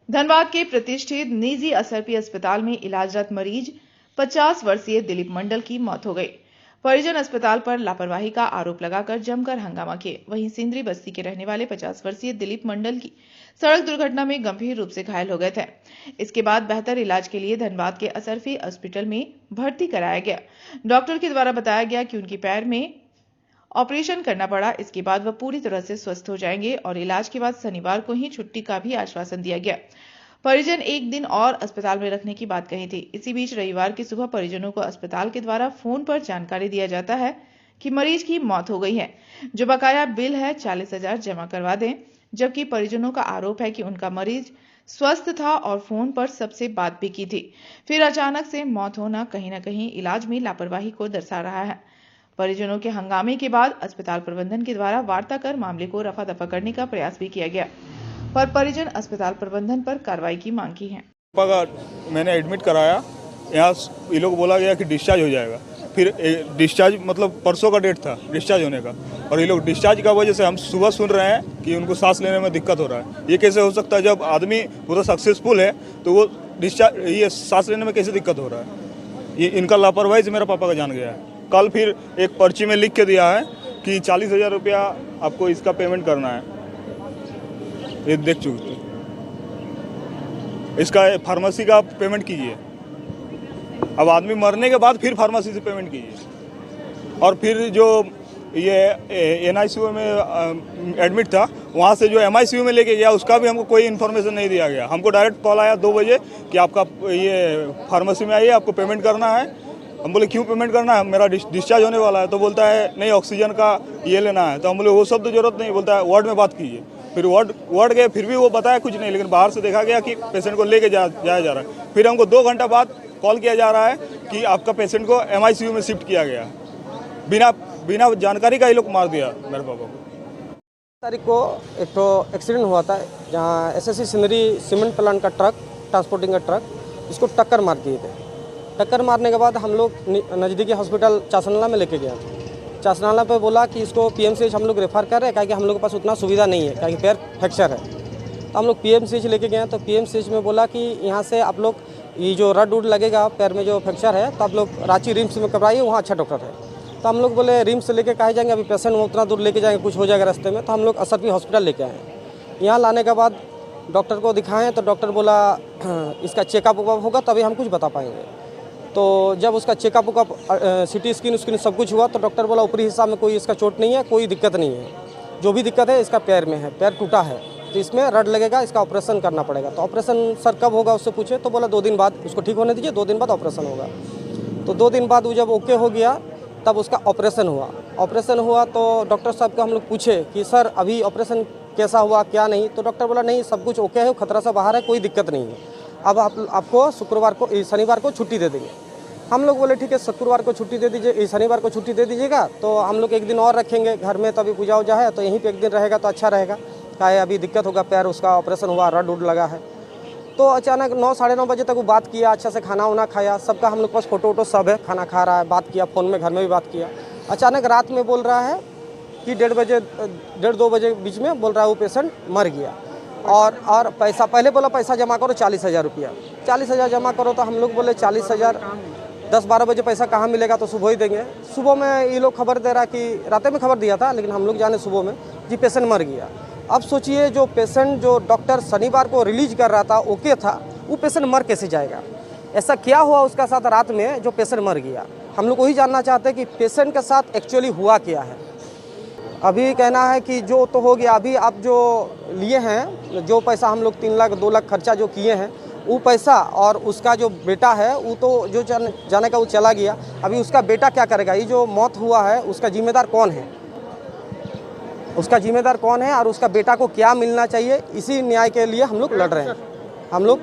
धनबाद के प्रतिष्ठित निजी असरपी अस्पताल में इलाजरत मरीज 50 वर्षीय दिलीप मंडल की मौत हो गई। परिजन अस्पताल पर लापरवाही का आरोप लगाकर जमकर हंगामा किए। वहीं सिंदरी बस्ती के रहने वाले 50 वर्षीय दिलीप मंडल की सड़क दुर्घटना में गंभीर रूप से घायल हो गए थे। इसके बाद बेहतर इलाज के लिए धनबाद के असरफी हॉस्पिटल में भर्ती कराया गया। डॉक्टर के द्वारा बताया गया कि उनकी पैर में ऑपरेशन करना पड़ा। इसके बाद वह पूरी तरह से स्वस्थ हो जाएंगे और इलाज के बाद शनिवार को ही छुट्टी का भी आश्वासन दिया गया। परिजन एक दिन और अस्पताल में रखने की बात कही थी। इसी बीच रविवार की सुबह परिजनों को अस्पताल के द्वारा फोन पर जानकारी दिया जाता है कि मरीज की मौत हो गई है, जो बकाया बिल है 40,000 जमा करवा दें। जबकि परिजनों का आरोप है कि उनका मरीज स्वस्थ था और फोन पर सबसे बात भी की थी। फिर अचानक से मौत होना कहीं न कहीं इलाज में लापरवाही को दर्शा रहा है। परिजनों के हंगामे के बाद अस्पताल प्रबंधन के द्वारा वार्ता कर मामले को रफा दफा करने का प्रयास भी किया गया, पर परिजन अस्पताल प्रबंधन पर कार्रवाई की मांग की है। मैंने एडमिट कराया, यहाँ ये लोग बोला गया कि डिस्चार्ज हो जाएगा। फिर डिस्चार्ज मतलब परसों का डेट था डिस्चार्ज होने का, और ये लोग डिस्चार्ज का वजह से हम सुबह सुन रहे हैं कि उनको सांस लेने में दिक्कत हो रहा है। ये कैसे हो सकता है? जब आदमी पूरा सक्सेसफुल है तो वो डिस्चार्ज ये सांस लेने में कैसे दिक्कत हो रहा है? ये इनका लापरवाही से मेरा पापा का जान गया है। कल फिर एक पर्ची में लिख के दिया है कि 40,000 रुपया आपको इसका पेमेंट करना है। ये देख चुके, इसका फार्मेसी का पेमेंट कीजिए। अब आदमी मरने के बाद फिर फार्मेसी से पेमेंट कीजिए। और फिर जो ये NICU में एडमिट था, वहाँ से जो MICU में लेके गया उसका भी हमको कोई इन्फॉर्मेशन नहीं दिया गया। हमको डायरेक्ट कॉल आया 2 बजे कि आपका ये फार्मेसी में आइए, आपको पेमेंट करना है। हम बोले क्यों पेमेंट करना है? मेरा डिस्चार्ज होने वाला है। तो बोलता है नहीं, ऑक्सीजन का ये लेना है। तो हम बोले वो सब तो जरूरत नहीं, बोलता है वार्ड में बात कीजिए। फिर वार्ड गए, फिर भी वो बताया कुछ नहीं, लेकिन बाहर से देखा गया कि पेशेंट को लेके जाया जा रहा है। फिर हमको 2 घंटा बाद कॉल किया जा रहा है कि आपका पेशेंट को MICU में शिफ्ट किया गया। बिना जानकारी का ये लोग मार दिया मेरे पापा को। तारीख को एक तो एक्सीडेंट हुआ था, जहाँ SSC सिंदरी सीमेंट प्लांट का ट्रक, ट्रांसपोर्टिंग का ट्रक, इसको टक्कर मार दिए थे। टक्कर मारने के बाद हम लोग नज़दीकी हॉस्पिटल चासनाला में लेके गए। चासनाला पे बोला कि इसको PMCH हम लोग रेफ़र कर रहे हैं, क्योंकि हम लोग के पास उतना सुविधा नहीं है, क्योंकि पैर फ्रैक्चर है। तो हम लोग PMCH लेके गए। तो PMCH में बोला कि यहाँ से आप लोग ये जो रड उड लगेगा पैर में जो फ्रैक्चर है, तो आप लोग रांची रिम्स में करवाइए, वहाँ अच्छा डॉक्टर है। तो हम लोग बोले रिम्स से लेके कहे जाएंगे, अभी पेशेंट उतना दूर लेके जाएंगे, कुछ हो जाएगा रास्ते में। तो हम लोग असरपी हॉस्पिटल लेके आए। यहाँ लाने के बाद डॉक्टर को दिखाएँ तो डॉक्टर बोला इसका चेकअप वेकअप होगा तभी हम कुछ बता पाएंगे। तो जब उसका चेकअप वेकअप CT स्कैन सब कुछ हुआ तो डॉक्टर बोला ऊपरी हिस्सा में कोई इसका चोट नहीं है, कोई दिक्कत नहीं है। जो भी दिक्कत है इसका पैर में है, पैर टूटा है, तो इसमें रड लगेगा, इसका ऑपरेशन करना पड़ेगा। तो ऑपरेशन सर कब होगा उससे पूछे, तो बोला 2 दिन बाद उसको ठीक होने दीजिए, 2 दिन बाद ऑपरेशन होगा। तो 2 दिन बाद वो जब ओके हो गया तब उसका ऑपरेशन हुआ। ऑपरेशन हुआ तो डॉक्टर साहब को हम लोग पूछे कि सर अभी ऑपरेशन कैसा हुआ क्या नहीं, तो डॉक्टर बोला नहीं सब कुछ ओके है, खतरा से बाहर है, कोई दिक्कत नहीं है। अब आपको शनिवार को छुट्टी दे देंगे। हम लोग बोले ठीक है, शुक्रवार को छुट्टी दे दीजिए, शनिवार को छुट्टी दे दीजिएगा, तो हम लोग 1 दिन और रखेंगे घर में, तभी पूजा उजा है तो यहीं पे 1 दिन रहेगा तो अच्छा रहेगा। क्या है अभी दिक्कत होगा, पैर उसका ऑपरेशन हुआ, रड उड लगा है। तो अचानक 9 साढ़े 9 बजे तक वो बात किया, अच्छा से खाना वाना खाया, सबका हम लोग पास फोटो वोटो सब है, खाना खा रहा है, बात किया फ़ोन में, घर में भी बात किया। अचानक रात में बोल रहा है कि 1:30-2 बजे बीच में बोल रहा है वो पेशेंट मर गया। और पैसा पहले बोला पैसा जमा करो 40,000 रुपया, 40,000 जमा करो। तो हम लोग बोले 40,000 10-12 बजे पैसा कहाँ मिलेगा, तो सुबह ही देंगे। सुबह में ये लोग खबर दे रहा कि रात में खबर दिया था, लेकिन हम लोग जाने सुबह में जी पेशेंट मर गया। अब सोचिए जो पेशेंट जो डॉक्टर शनिवार को रिलीज कर रहा था, ओके था, वो पेशेंट मर कैसे जाएगा? ऐसा क्या हुआ उसका साथ रात में जो पेशेंट मर गया? हम लोग वही जानना चाहते हैं कि पेशेंट के साथ एक्चुअली हुआ क्या है। अभी कहना है कि जो तो हो गया, अभी आप जो लिए हैं, जो पैसा हम लोग 3 लाख 2 लाख खर्चा जो किए हैं, वो पैसा और उसका जो बेटा है वो तो जो जाने का वो चला गया। अभी उसका बेटा क्या करेगा? ये जो मौत हुआ है उसका जिम्मेदार कौन है? उसका जिम्मेदार कौन है और उसका बेटा को क्या मिलना चाहिए? इसी न्याय के लिए हम लोग लड़ रहे हैं। हम लोग